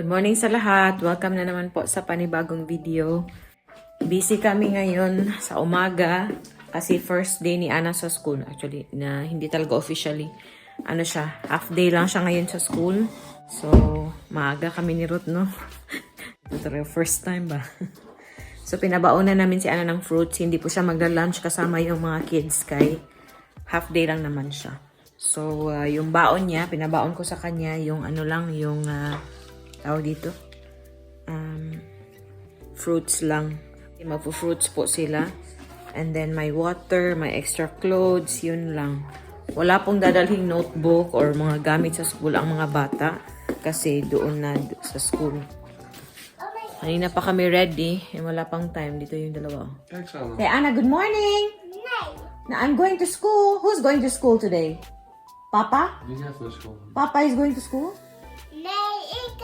Good morning sa lahat. Welcome na naman po sa panibagong video. Busy kami ngayon sa umaga kasi first day ni Ana sa school. Actually, na hindi talaga officially. Ano siya, half day lang siya ngayon sa school. So, maaga kami ni Ruth, no? Ito talaga first time ba? So, pinabaonan namin si Ana ng fruits. Hindi po siya magla-lunch kasama yung mga kids kay half day lang naman siya. So, yung baon niya, pinabaon ko sa kanya yung ano lang, yung tawag dito, fruits lang. Magpo-fruits po sila. And then, my water, my extra clothes, yun lang. Wala pong dadalhing notebook or mga gamit sa school ang mga bata kasi doon na sa school. Kanina pa kami ready. Wala pang time. Dito yung dalawa. Hey, Anna, good morning! Now, I'm going to school. Who's going to school today? Papa? Papa is going to school? Nee, ik.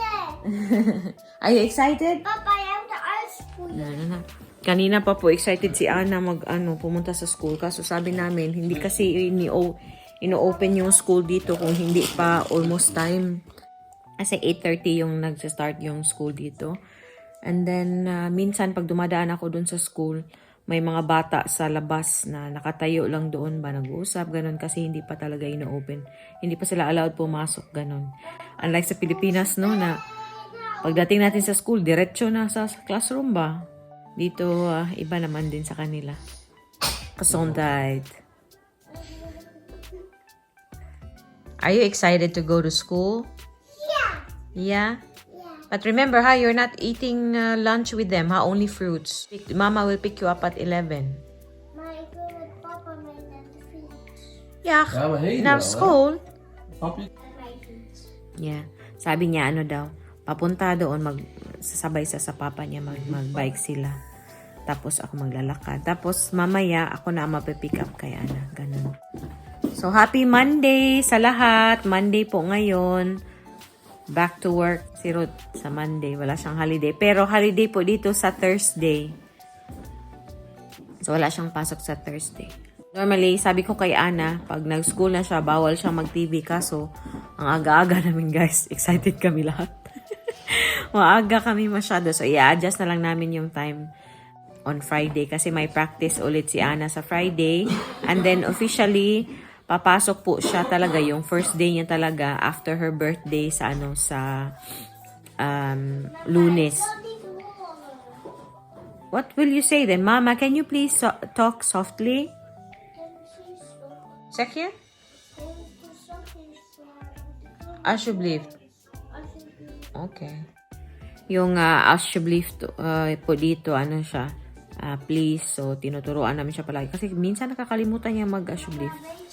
Are you excited? Papa, je hebt de uitspoelen. Kanina pa po excited si Ana pumunta sa school. Kaso sabi namin, hindi kasi ino-open yung school dito kung hindi pa almost time. Kasi 8:30 yung nagsa-start yung school dito. And then, minsan pag dumadaan ako dun sa school, may mga bata sa labas na nakatayo lang doon ba, nag-uusap, ganun, kasi hindi pa talaga ino-open. Hindi pa sila allowed pumasok, ganun. Unlike sa Pilipinas, no, na pagdating natin sa school, diretso na sa classroom ba? Dito, iba naman din sa kanila. Gesondheid. Are you excited to go to school? Yeah? But remember, you're not eating lunch with them, only fruits. Mama will pick you up at 11. Maar ik wil met papa mee naar de fiets. Ja, maar heen naar wel, hè? school. Papi? Met mijn fiets. Yeah. Sabi niya, ano daw, papunta doon, sasabay sa papa niya, mag-bike sila. Tapos ako maglalakad. Tapos mamaya, ako na mapipick up kay Ana. Ganun. So, happy Monday sa lahat. Monday po ngayon. Back to work si Ruth sa Monday. Wala siyang holiday. Pero holiday po dito sa Thursday. So, wala siyang pasok sa Thursday. Normally, sabi ko kay Ana, pag nag-school na siya, bawal siyang mag-TV. Kaso, ang aga-aga namin, guys. Excited kami lahat. Maaga kami masyado. So, i-adjust na lang namin yung time on Friday. Kasi may practice ulit si Ana sa Friday. And then, officially, papasok po siya talaga yung first day niya talaga after her birthday sa Lunes. What will you say then? Mama, can you please talk softly? Zeg je? Alsjeblieft. Okay. Yung alsjeblieft po dito, ano siya? Please. So, tinuturuan namin siya palagi. Kasi minsan nakakalimutan niya mag-alsjeblieft.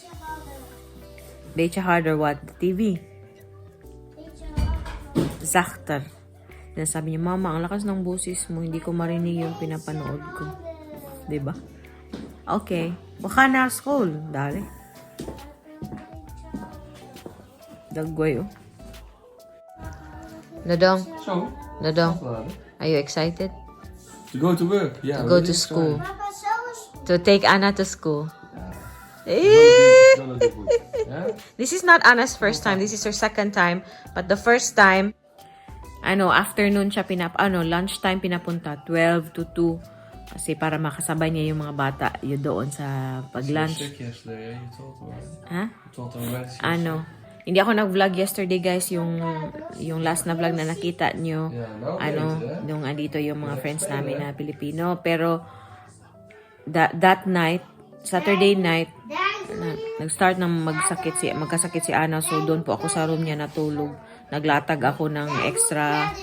Beetje harder what? TV. Zachter. Then sabi niya, Mama, ang lakas ng boses mo. Hindi ko marinig yung pinapanood ko. Diba? Okay. Baka na school. Dali. Dagway, oh. Dodong. Zo. Dodong. Afladen. Are you excited? To go to work. Yeah, To go really to school. Papa, zo is To take Anna to school. It's gonna do good. Yeah? This is not Anna's first time. This is her second time. But the first time, afternoon siya lunchtime pinapunta, 12 to 2. Kasi para makasabay niya yung mga bata yun doon sa pag-lunch. Sick yesterday, you told her. Ha? You told her already. Hindi ako nag-vlog yesterday, guys. Yung last na vlog na nakita nyo. Yeah, no, Nung andito yung mga friends namin na Pilipino. Pero, that night, Saturday night, nag-start ng magkasakit si Ana. So, doon po ako sa room niya natulog. Naglatag ako ng extra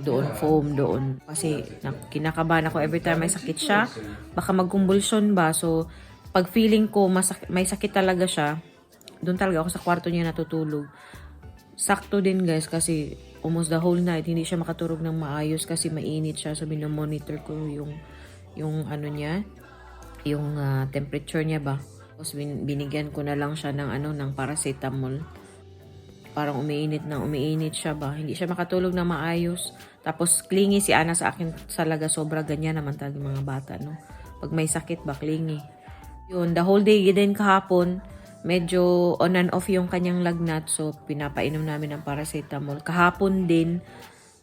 doon, foam doon. Kasi kinakabahan ako every time may sakit siya. Baka magkumbulsyon ba. So, pag feeling ko may sakit talaga siya, doon talaga ako sa kwarto niya natutulog. Sakto din, guys, kasi almost the whole night hindi siya makatulog ng maayos kasi mainit siya. So, binomonitor ko yung niya, yung temperature niya ba. Tapos binigyan ko na lang siya ng paracetamol. Parang umiinit siya ba. Hindi siya makatulog na maayos. Tapos clingy si Ana sa akin talaga, sobra ganyan naman talaga mga bata, no. Pag may sakit ba, clingy. Yun, the whole day din kahapon, medyo on and off yung kanyang lagnat. So, pinapainom namin ng paracetamol. Kahapon din,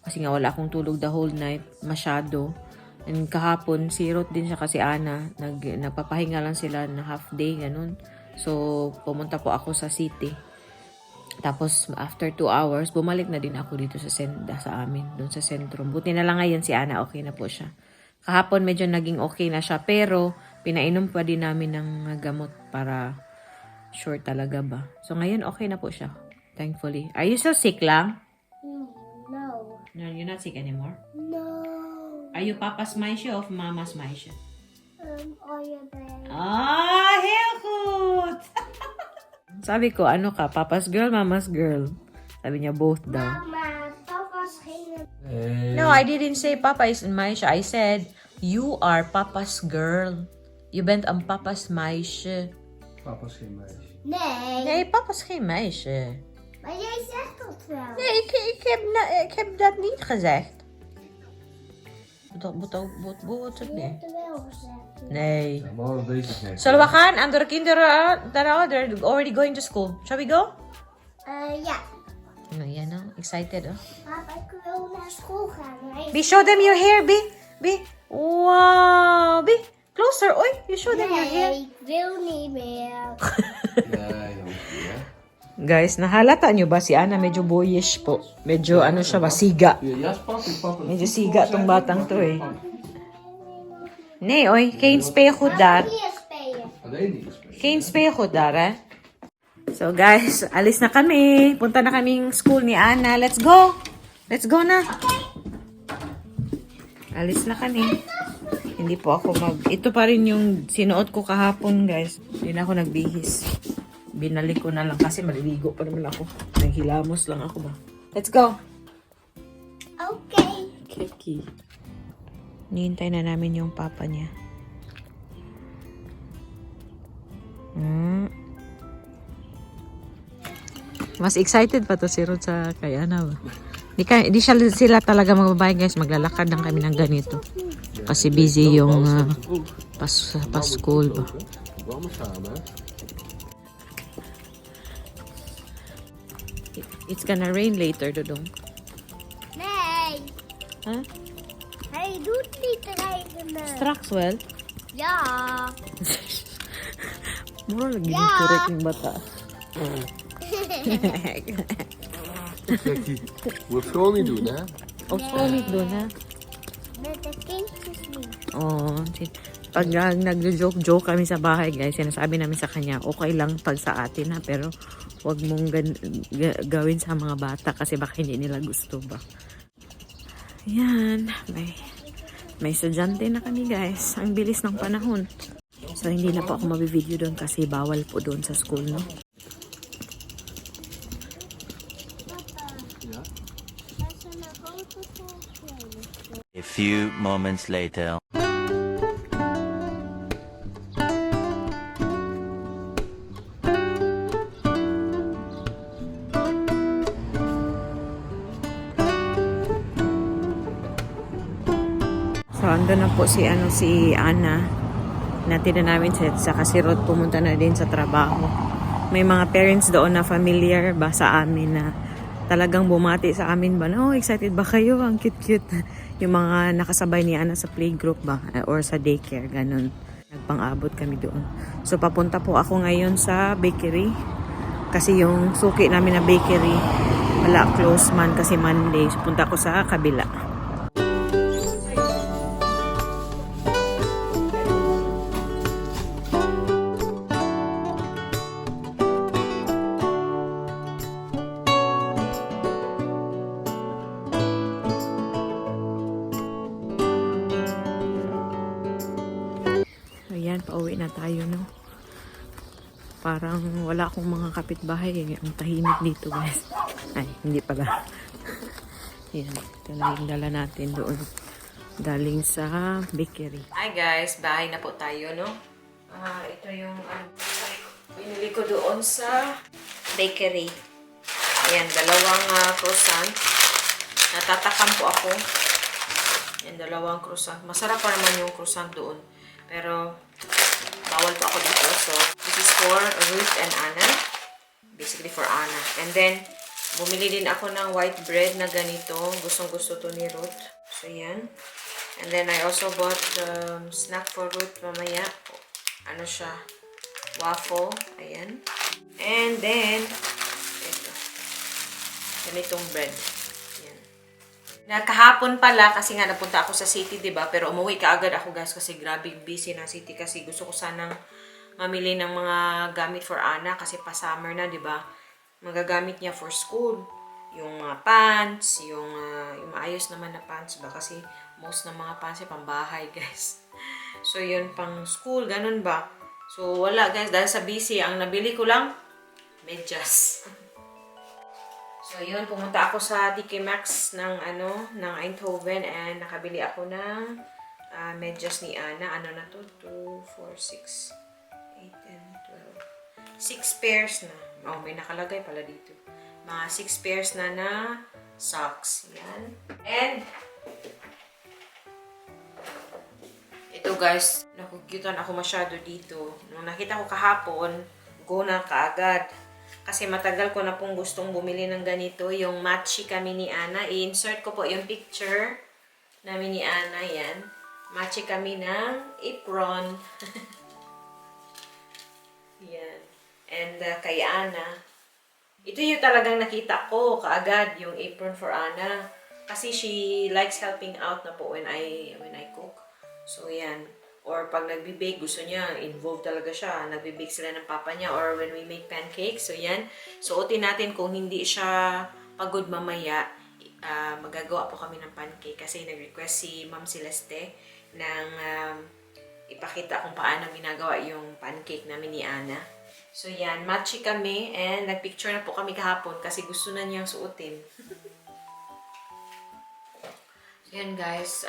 kasi nga wala akong tulog the whole night, masyado. And kahapon, sirot din siya kasi Ana. Nagpapahinga lang sila na half day, ganun. So, pumunta po ako sa city. Tapos, after 2 hours, bumalik na din ako dito sa amin, doon sa sentrum. Buti na lang ngayon si Ana, okay na po siya. Kahapon, medyo naging okay na siya. Pero, pinainom pa din namin ng gamot para sure talaga ba. So, ngayon, okay na po siya. Thankfully. Are you still sick lang? No. No, you're not sick anymore? No. Are you Papa's Maisha or Mama's Maisha? All your bed. Ah, heel good! Sabi ko, ano ka? Papa's girl, Mama's girl? Sabi niya, both daw. Mama, Papa's hated. Hey. No, I didn't say Papa is Maisha. I said, you are Papa's girl. You bent ang Papa's Maisha. Papa's geen meisje. Nee. Nee, Papa's geen meisje. Maar jij zegt dat wel. Nee, ik heb dat niet gezegd. Wat het Je nee? hebt er wel gezegd. Nee. Ja, maar dat weet ik niet. Zullen we gaan? Andere kinderen, they're already going to school. Shall we go? Ja. No, yeah, no. Excited, oh. Papa, ik wil naar school gaan. Maar B, show them your hair, B. B. Wow. B, closer. Oy, you show them your hair. nee, ik wil niet meer. Nee, dat hoeft niet, hè. Guys, nahalata nyo ba si Ana medyo boyish po? Medyo ano siya ba, siga. Je jas pakken, papa. Medyo siga tong batang to eh. Nee, oy, geen speelgoed daar. Hier spelen. Alleen niet gespeeld. Geen speelgoed daar, eh. So guys, alis na kami. Punta na kaming school ni Ana. Let's go. Let's go na. Alis na kami. Hindi po ako Ito pa rin yung sinuot ko kahapon, guys. Hindi na ako nagbihis. Binalik ko na lang kasi maliligo pa naman ako. Naghilamos lang ako ba. Let's go. Okay. Kiki. Nihintay na namin yung papa niya. Mas excited pa to si Ruth sa kay Ana ba. Di sila talaga magbabae guys. Maglalakad lang kami ng ganito. Kasi busy yung pas-school ba. Allemaal samen, hè. It's gonna rain later, Dodong. Nee. Huh? Hij doet niet regenen. Straks well. Ja. Mura lagi Ja. correct yung bata. Gekkie. Moet school niet doen, hè. Of school niet doon, ha? Met de kindjes niet. Oo. Pag nag-joke kami sa bahay, guys, sinasabi namin sa kanya, okay lang pag sa atin, ha? Pero huwag mong gawin sa mga bata kasi baka hindi nila gusto ba. Yan. May estudyante na kami, guys. Ang bilis ng panahon. So, hindi na po ako mabivideo doon kasi bawal po doon sa school, no? A few moments later. So, ando na po si Ana. Natin na namin sa kasirot pumunta na din sa trabaho. May mga parents doon na familiar ba sa amin na talagang bumati sa amin ba? No, excited ba kayo? Ang cute-cute. Yung mga nakasabay ni Ana sa playgroup ba? Or sa daycare, ganun. Nagpang-abot kami doon. So, papunta po ako ngayon sa bakery. Kasi yung suki namin na bakery, wala, close man kasi Monday. So, punta ako sa kabila. Ayan, pauwi na tayo, no? Parang wala akong mga kapitbahay. Ang tahimik dito, guys. Ay, hindi pala. Ayan, ito na yung dala natin doon. Galing sa bakery. Hi, guys. Bahay na po tayo, no? Ito yung binili ko doon sa bakery. Ayan, dalawang croissant. Natatakam po ako. Ayan, dalawang croissant. Masarap pa naman yung croissant doon. Pero, bawal po ako dito. So, this is for Ruth and Anna. Basically for Anna. And then, bumili din ako ng white bread na ganito. Gustong-gusto to ni Ruth. So, yan. And then, I also bought snack for Ruth mamaya. Ano siya? Waffle. Ayan. And then, ito. Ganitong bread. Ayan. Kahapon pala, kasi nga napunta ako sa city, diba? Pero umuwi ka agad ako, guys, kasi grabe busy na city. Kasi gusto ko sanang mamili ng mga gamit for Anna kasi pa-summer na, diba? Magagamit niya for school. Yung mga pants, yung maayos naman na pants ba? Kasi most ng mga pants ay pambahay, guys. So, yun, pang school, ganun ba? So, wala, guys. Dahil sa busy, ang nabili ko lang, medyas. So, yun, pumunta ako sa TK Maxx ng Eindhoven and nakabili ako ng medyas ni Anna. Ano na to? 2, 4, 6, 8, 10, 12. 6 pairs na. Oh, may nakalagay pala dito. Mga 6 pairs na socks. Yan. And, ito guys, nakukyutan ako masyado dito. Nung nakita ko kahapon, go na kaagad. Kasi matagal ko na pong gustong bumili ng ganito. Yung matchy kami ni Anna. I-insert ko po yung picture namin ni Anna. Yan. Matchy kami ng apron. Yan. And kay Anna, ito yung talagang nakita ko kaagad, yung apron for Anna. Kasi she likes helping out na po when I cook. So, yan. Or pag nagbe-bake, gusto niya, involved talaga siya. Nagbe-bake sila ng papa niya. Or when we make pancakes. So, yan. Suotin natin kung hindi siya pagod mamaya. Magagawa po kami ng pancake. Kasi nag-request si Ma'am Celeste ng ipakita kung paano ginagawa yung pancake namin ni Anna. So, yan. Matchy kami. And nagpicture na po kami kahapon kasi gusto na niyang suotin. Yan, guys.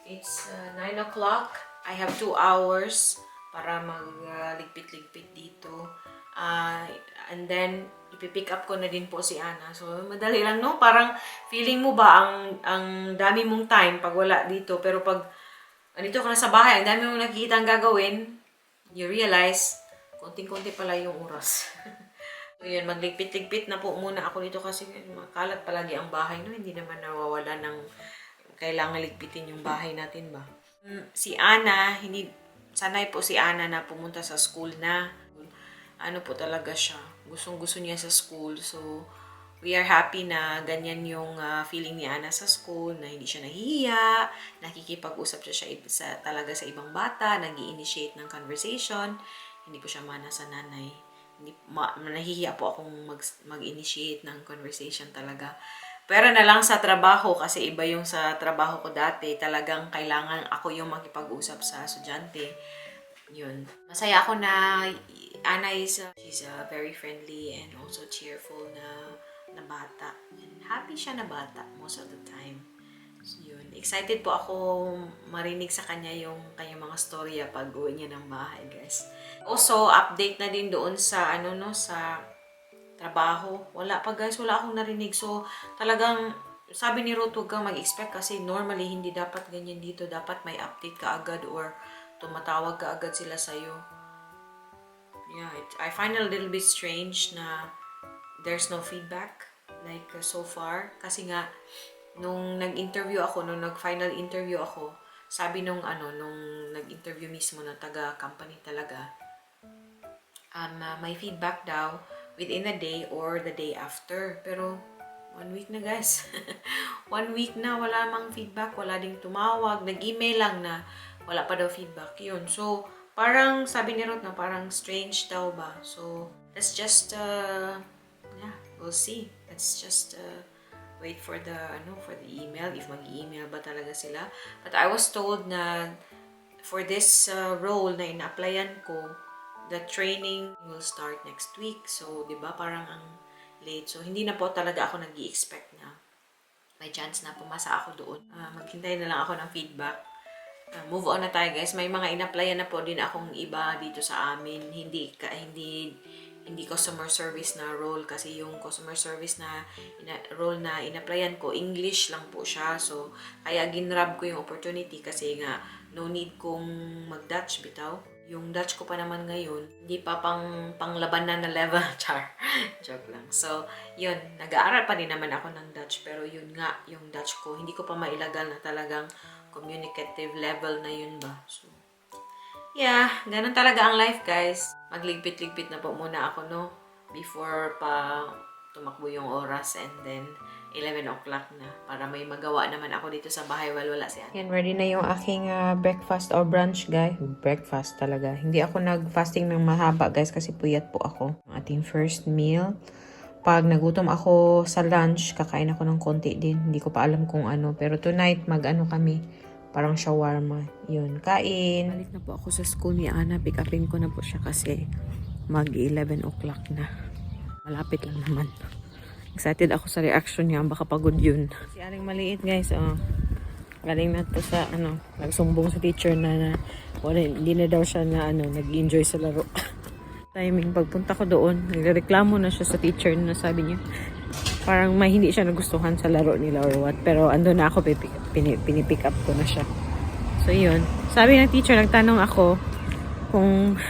It's 9 o'clock. I have 2 hours para magligpit-ligpit dito. And then, ipipick up ko na din po si Anna. So, madali lang, no? Parang feeling mo ba ang dami mong time pag wala dito. Pero pag andito ka na sa bahay, ang dami mong nakikita ang gagawin, you realize, konting-konti pala yung oras. So, yun, magligpit-ligpit na po muna ako dito kasi makalat palagi ang bahay, no? Hindi naman nawawala ng kailangan ligpitin yung bahay natin ba. Si Anna, sanay po si Anna na pumunta sa school na. Ano po talaga siya. Gustong-gusto niya sa school. So, we are happy na ganyan yung feeling ni Anna sa school, na hindi siya nahihiya, nakikipag-usap siya talaga sa ibang bata, nag-i-initiate ng conversation. Hindi po siya mana sa nanay. Nahihiya po akong mag-initiate ng conversation talaga. Pero na lang sa trabaho, kasi iba yung sa trabaho ko dati. Talagang kailangan ako yung makipag-usap sa estudyante. Yun. Masaya ako na Anna she's a very friendly and also cheerful na bata. And happy siya na bata most of the time. So, yun. Excited po ako marinig sa kanya yung kanyang mga storya pag uwi niya ng bahay, guys. Also, update na din doon sa sa trabaho. Wala pa, guys, wala akong narinig. So, talagang sabi ni Ruth, huwag kang mag-expect kasi normally hindi dapat ganyan dito. Dapat may update ka agad or tumatawag ka agad sila sa'yo. Yeah, I find it a little bit strange na there's no feedback like so far. Kasi nga, nung nag-interview ako, nung nag-final interview ako, sabi nung nag-interview mismo na taga-company talaga, may feedback daw within a day or the day after. Pero, 1 week na, guys. 1 week na, wala mang feedback, wala ding tumawag, nag-email lang na wala pa daw feedback. Yun. So, parang sabi ni Ruth na parang strange daw ba. So, let's just, we'll see. Let's just wait for the email, if mag-email ba talaga sila. But I was told na for this role na ina-applyan ko, the training will start next week. So, di ba, parang ang late. So, hindi na po talaga ako nag-i-expect na may chance na pumasa ako doon. Maghintay na lang ako ng feedback. Move on na tayo, guys. May mga in-applyan na po din akong iba dito sa amin. Hindi customer service na role kasi yung customer service na role na in-applyan ko, English lang po siya. So, kaya ginrab ko yung opportunity kasi nga no need kong mag-Dutch bitaw. Yung Dutch ko pa naman ngayon, hindi pa panglabanan na level. Char. Joke lang. So, yun. Nag-aaral pa din naman ako ng Dutch. Pero yun nga, yung Dutch ko, hindi ko pa mailagal na talagang communicative level na yun ba. So, yeah. Ganun talaga ang life, guys. Magligpit-ligpit na po muna ako, no? Before pa tumakbo yung oras and then 11 o'clock na para may magawa naman ako dito sa bahay while wala si Ate. Yan, ready na yung aking breakfast or brunch, guys. Breakfast talaga. Hindi ako nag-fasting ng mahaba, guys, kasi puyat po ako. Ang ating first meal. Pag nagutom ako sa lunch, kakain ako ng konti din. Hindi ko pa alam kung ano. Pero tonight, mag-ano kami. Parang shawarma. Yun, kain. Balik na po ako sa school ni Ana. Pick upin ko na po siya kasi mag-11 o'clock na. Malapit lang naman. Excited ako sa reaction niya. Baka pagod yun. Si Aling maliit, guys. Galing na to sa, nagsumbong sa teacher na wala, hindi na daw siya na, nag-enjoy sa laro. Timing, pagpunta ko doon, nagreklamo na siya sa teacher na sabi niya, parang may hindi siya nagustuhan sa laro nila or what. Pero ando na ako, pinipick up ko na siya. So, yun. Sabi ng teacher, nagtanong ako kung,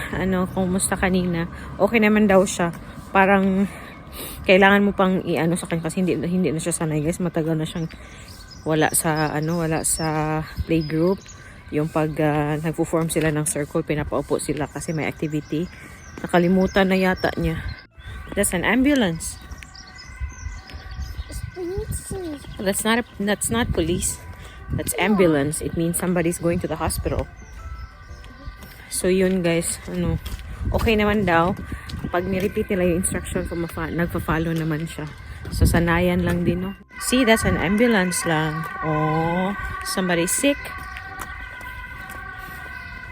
kung musta kanina. Okay naman daw siya. Parang, kailangan mo pang i-ano sa kanya kasi hindi na siya sanay, guys. Matagal na siyang wala sa playgroup. Yung pag nagpo-form sila ng circle, pinapaupo sila kasi may activity. Nakalimutan na yata niya. That's an ambulance. That's not police. That's ambulance. It means somebody's going to the hospital. So yun, guys, okay naman daw. Pag nirepeat nila yung instruction, nagpa-follow naman siya. So, sanayan lang din, no? See, that's an ambulance lang. Oh, somebody's sick.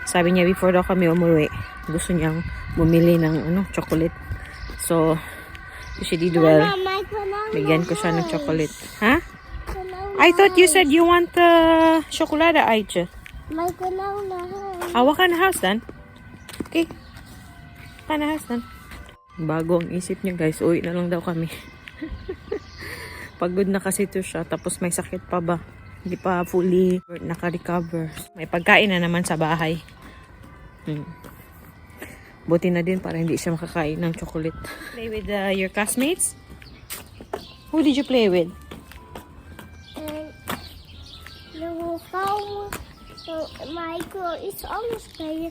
Sabi niya, before daw kami umuwi, gusto niyang bumili ng, chocolate. So, she did well. Bigyan ko siya ng chocolate. Ha? I thought you said you want chocolate, Aicha. What kind of house then? Okay. What kind of house then? Bago ang isip niya, guys. Uwi na lang daw kami. Pagod na kasi to siya. Tapos may sakit pa ba? Hindi pa fully naka-recover. May pagkain na naman sa bahay. Buti na din para hindi siya makakain ng chocolate. Play with your classmates? Who did you play with? Michael is alles bij je.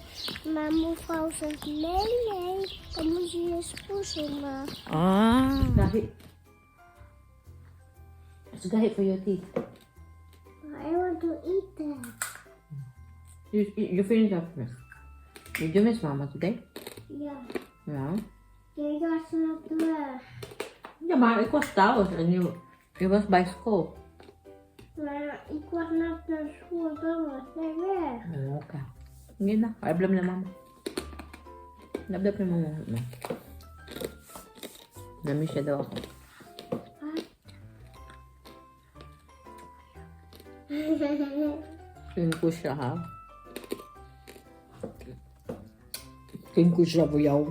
Maar mevrouw zegt nee, dan moet je je spoesen maken. Ah. Gahit. It's gahit for your teeth. I want to eat that. You finish up first. Did you miss Mama today? Ja. Yeah. Je gaat ze nog terug. Ja, maar ik was thuis en je was bij school. Maar ik was net naar school, dan was hij weg. Oké. Hindi na. Ay, blab na Mama. Blab na Mama. Namiss siya daw ako. Tingin ko siya, ha? Tingin ko siya, buyaw.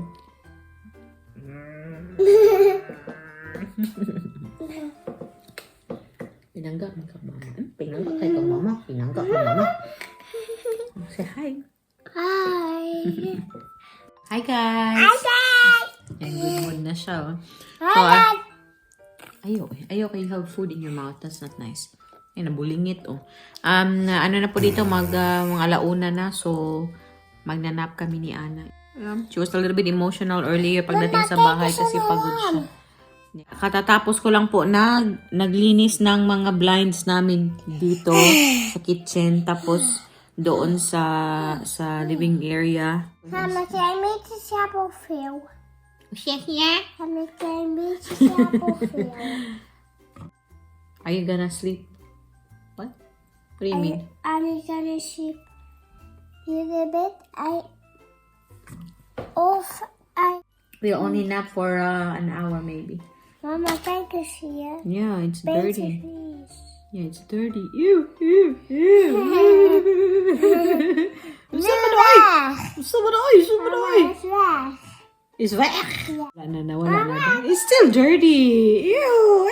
Pinanggap ka, Mama. Pinanggap kayo ka, Mama. Pinanggap ka, Mama. Say hi. Hi. Hi, guys. Hi, guys. And good mood na siya, oh. Hi, So, guys. ayoko you have food in your mouth. That's not nice. Ay, nabulingit, oh. Ano na po dito, mga alauna na. So, magnanap kami ni Ana. She was a little bit emotional earlier pagdating sa bahay kasi pagod siya. Katatapos ko lang po naglinis ng mga blinds namin dito sa kitchen. Tapos, doon sa living area. Mama, klein beetje sappelveel. Hoe zeg je? Mama, klein beetje sappelveel. Are you gonna sleep? What? What do you mean? I'm gonna sleep in the bed. I We'll only nap for an hour maybe. Mama, kijk eens hier. Yeah, it's Beetje dirty. vies. Yeah, it's dirty. Ew, ew, ew. Samurai! Mama is weg. Is weg. Wala na. It's still dirty. Ew.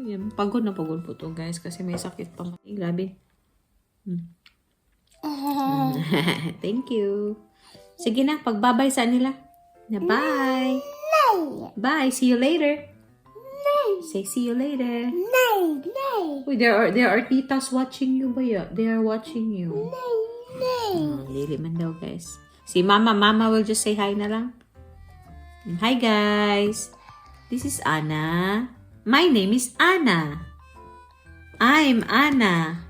Yan, pagod na pagod po to guys kasi may sakit pa. Ay, grabe. Thank you. Sige na, pagbabay sa nila. Na bye. Bye. See you later. Say see you later. Uy, there are titas watching you ba ya? They are watching you. Lili man daw guys. Si mama will just say hi na lang. Hi guys. This is Anna. My name is Anna. I'm Anna.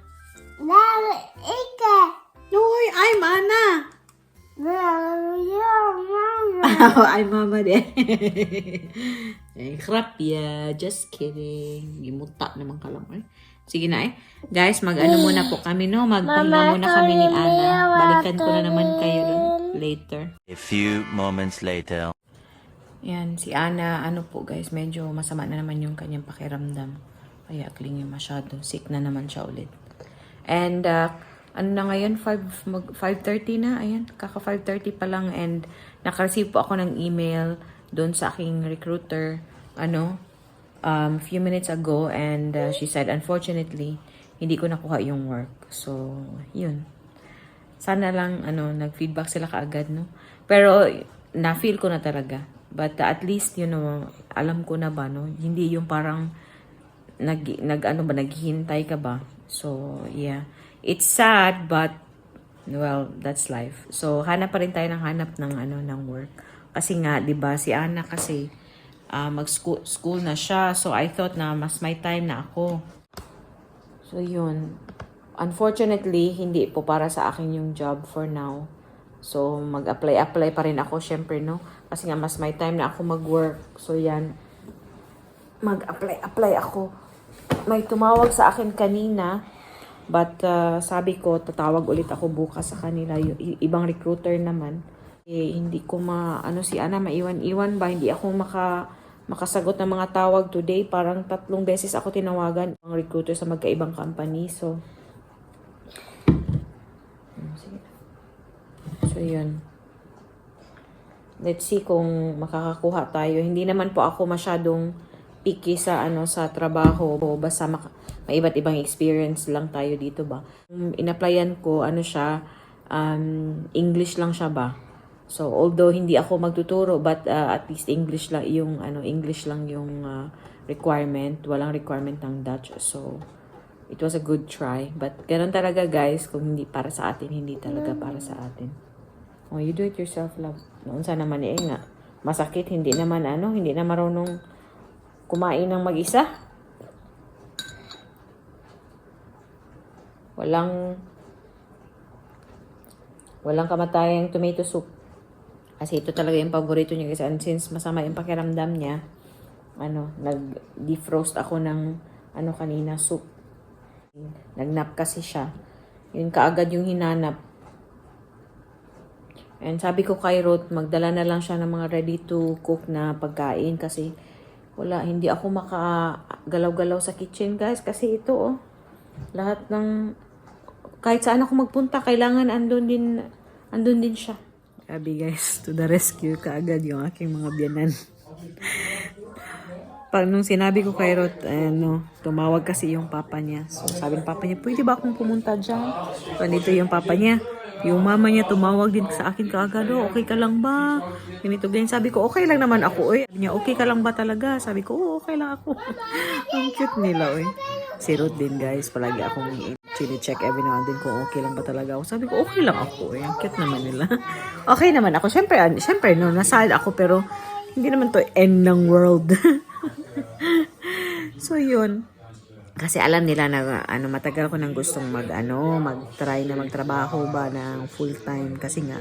No, I'm Anna. Oh, I'm mama din. Eh, crap ya. Just kidding. Gimuta naman ka lang eh. Sige na eh. Guys, mag-ano muna po kami no. Magpahinga muna kami ni Anna. Balikan ko na naman kayo later. A few moments later. Yan, si Anna, ano po guys, medyo masama na naman yung kanyang pakiramdam. Kaya klingi masyado. Sick na naman siya ulit. And, ano na ngayon, 5:30 na. Ayan, kaka 5:30 pa lang. And, naka-receive po ako ng email doon sa aking recruiter, few minutes ago. And, she said, unfortunately, hindi ko nakuha yung work. So, yun. Sana lang, nag-feedback sila kaagad, no? Pero, na-feel ko na talaga. But at least, alam ko na ba, no? Hindi yung parang naghihintay ka ba? So, yeah. It's sad, but, well, that's life. So, hanap pa rin tayo ng work. Kasi nga, di ba, si Anna kasi, mag-school na siya. So, I thought na mas may time na ako. So, yun. Unfortunately, hindi po para sa akin yung job for now. So, mag-apply pa rin ako, syempre, no? Kasi nga, mas may time na ako mag-work. So, yan. Mag-apply ako. May tumawag sa akin kanina. But, sabi ko, tatawag ulit ako bukas sa kanila. Yung ibang recruiter naman. Eh, hindi ko si Ana, maiwan-iwan ba? Hindi ako makasagot ng mga tawag today. Parang 3 beses ako tinawagan. Ang recruiter sa magkaibang company. So, yun. Let's see kung makakakuha tayo. Hindi naman po ako masyadong picky sa trabaho. Basta may iba't ibang experience lang tayo dito ba. In-applyan ko, English lang siya ba. So, although hindi ako magtuturo, but at least English lang yung requirement. Walang requirement ng Dutch. So, it was a good try. But ganun talaga guys, kung hindi para sa atin, hindi talaga para sa atin. Oh, you do it yourself, love. Noon sa naman nga. Masakit, hindi naman hindi na marunong kumain ng mag-isa. Walang kamatayang tomato soup. Kasi ito talaga yung paborito niya kasi since masama yung pakiramdam niya, nag-defrost ako ng kanina soup. Nagnap kasi siya. Yun kaagad yung hinanap. And sabi ko kay Ruth, magdala na lang siya ng mga ready to cook na pagkain kasi hindi ako makagalaw-galaw sa kitchen guys kasi ito lahat ng kahit saan ako magpunta kailangan andun din siya. Sabi guys, to the rescue kaagad yung aking mga biyanan. Pag nung sinabi ko kay Ruth, tumawag kasi yung papa niya. So sabi ng papa niya, pwede ba akong pumunta dyan? So dito yung papa niya. Yung mama niya tumawag din sa akin kaagad, okay ka lang ba? Ganito ganyan. Sabi ko, okay lang naman ako. Sabi niya, okay ka lang ba talaga? Sabi ko, okay lang ako. Ang cute nila. Si Ruth din guys, palagi akong check every now and then kung okay lang ba talaga ako. Sabi ko, okay lang ako. Ang cute naman nila. Okay naman ako. Siyempre, nasad ako pero hindi naman to end ng world. So, yun. Kasi alam nila na matagal ko nang gustong mag-try na magtrabaho ba ng full time kasi nga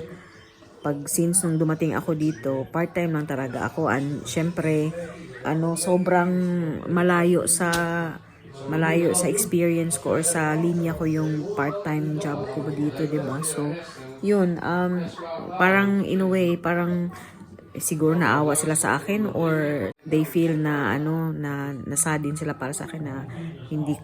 since nung dumating ako dito, part-time lang talaga ako and syempre sobrang malayo sa experience ko or sa linya ko yung part-time job ko dito, 'di ba? So, yun parang in a way parang siguro naawa sila sa akin or they feel na ano na nasad din sila para sa akin na hindi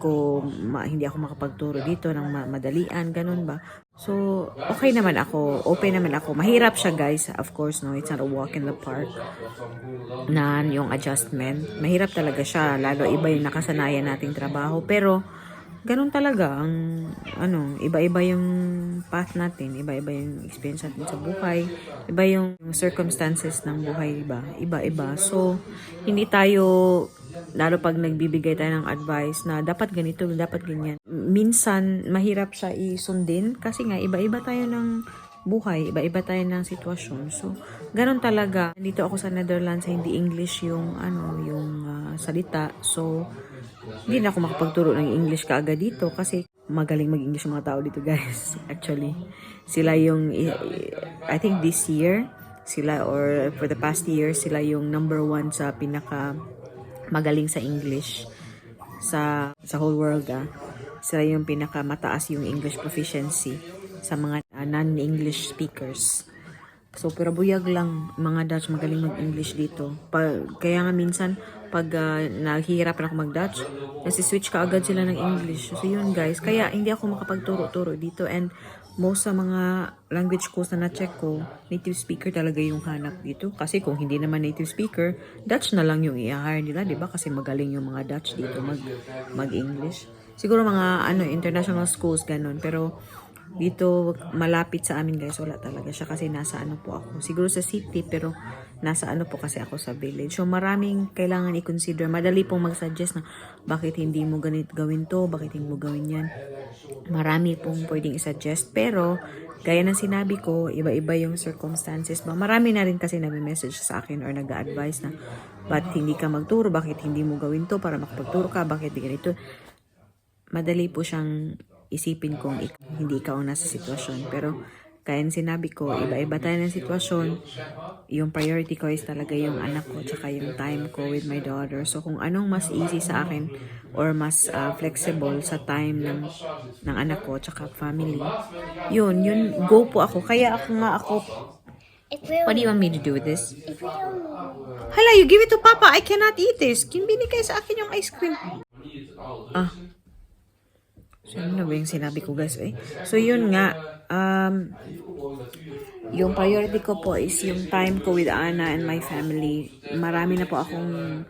ako makapagturo dito ng madalian, ganun ba. So, okay naman ako, open naman ako. Mahirap siya, guys. Of course, no, it's not a walk in the park na yung adjustment. Mahirap talaga siya, lalo iba yung nakasanayan nating trabaho. Pero, ganun talaga ang iba-iba yung path natin, iba-iba yung experience natin sa buhay, iba yung circumstances ng buhay, iba-iba. So, hindi tayo, lalo pag nagbibigay tayo ng advice na dapat ganito, dapat ganyan. Minsan, mahirap siya isundin kasi nga iba-iba tayo ng buhay, iba-iba tayo ng sitwasyon. So, ganun talaga. Dito ako sa Netherlands, hindi English yung salita. So, hindi na ako makapagturo ng English kaagad dito kasi magaling mag-English yung mga tao dito, guys. Actually, sila yung, I think this year, sila or for the past year, sila yung number 1 sa pinaka magaling sa English sa whole world. Sila yung pinaka mataas yung English proficiency sa mga non-English speakers. So, pero buyag lang mga Dutch magaling mag-English dito. Kaya nga minsan, pag naghihirapan ako mag-Dutch, nasi-switch ka agad sila ng English. So, yun guys. Kaya hindi ako makapagturo-turo dito. And most sa mga language course na na-check ko, native speaker talaga yung hanap dito. Kasi kung hindi naman native speaker, Dutch na lang yung i-hire nila, di ba? Kasi magaling yung mga Dutch dito mag-English. Siguro mga international schools, ganun. Pero dito, malapit sa amin guys, wala talaga siya kasi nasa po ako. Siguro sa city, pero nasa po kasi ako sa village. So, maraming kailangan i-consider. Madali pong mag-suggest na bakit hindi mo ganit gawin to, bakit hindi mo gawin yan. Marami pong pwedeng i-suggest. Pero, gaya ng sinabi ko, iba-iba yung circumstances. Marami na rin kasi nag-message sa akin or nag-advise na ba't hindi ka magturo, bakit hindi mo gawin to para makapagturo ka, bakit di ganito. Madali po siyang isipin kung hindi ikaw ang nasa sitwasyon. Pero, kaya sinabi ko, iba-iba tayo ng sitwasyon. Yung priority ko is talaga yung anak ko, tsaka yung time ko with my daughter. So, kung anong mas easy sa akin or mas flexible sa time ng anak ko, tsaka family, yun, go po ako. Kaya ako, what do you want me to do with this? Hala, you give it to Papa. I cannot eat this. Binigay sa akin yung ice cream. So, ano ba yung sinabi ko, guys? So, yun nga. Yung priority ko po is yung time ko with Ana and my family. Marami na po akong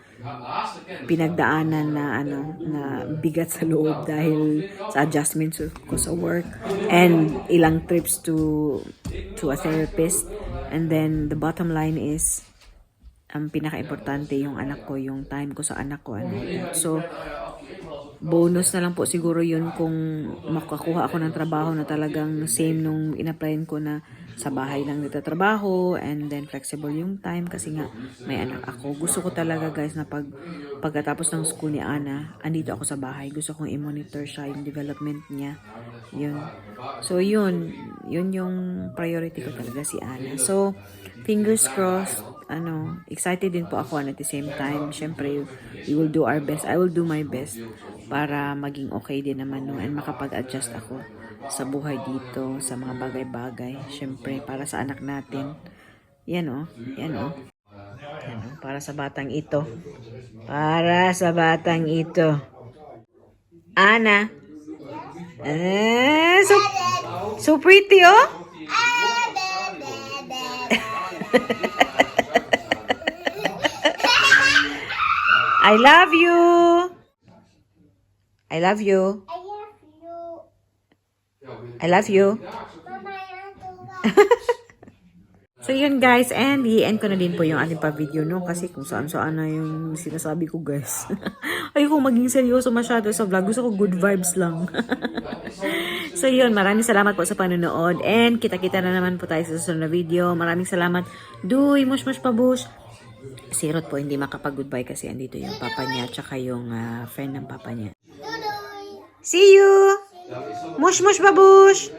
pinagdaanan na bigat sa loob dahil sa adjustments ko sa work and ilang trips to a therapist. And then, the bottom line is, ang pinaka-importante yung anak ko, yung time ko sa anak ko. So, bonus na lang po siguro yun kung makakuha ako ng trabaho na talagang same nung in-applyan ko na sa bahay lang nagtatrabaho and then flexible yung time kasi nga may anak ako. Gusto ko talaga guys na pagkatapos ng school ni Ana, andito ako sa bahay. Gusto kong i-monitor siya, yung development niya. Yun. So yun yung priority ko talaga si Ana. So fingers crossed, excited din po ako and at the same time, syempre we will do our best. I will do my best para maging okay din naman and makapag-adjust ako sa buhay dito, sa mga bagay-bagay. Syempre, para sa anak natin. Yan para sa batang ito. Para sa batang ito. Ana. So pretty, oh. I love you. I love you. I love you. Mama, I want to watch. So yun guys, and i-end ko na din po yung ating pa-video kasi kung saan-saan na yung sinasabi ko guys. Ayoko maging seryoso masyado sa vlog. Gusto ko good vibes lang. So yun, maraming salamat po sa panonood and kita-kita na naman po tayo sa susunod na video. Maraming salamat. Duy, mush pabush. Si Rod po hindi makapag-goodbye kasi andito yung papa niya tsaka yung friend ng papa niya. See you! Mush babush!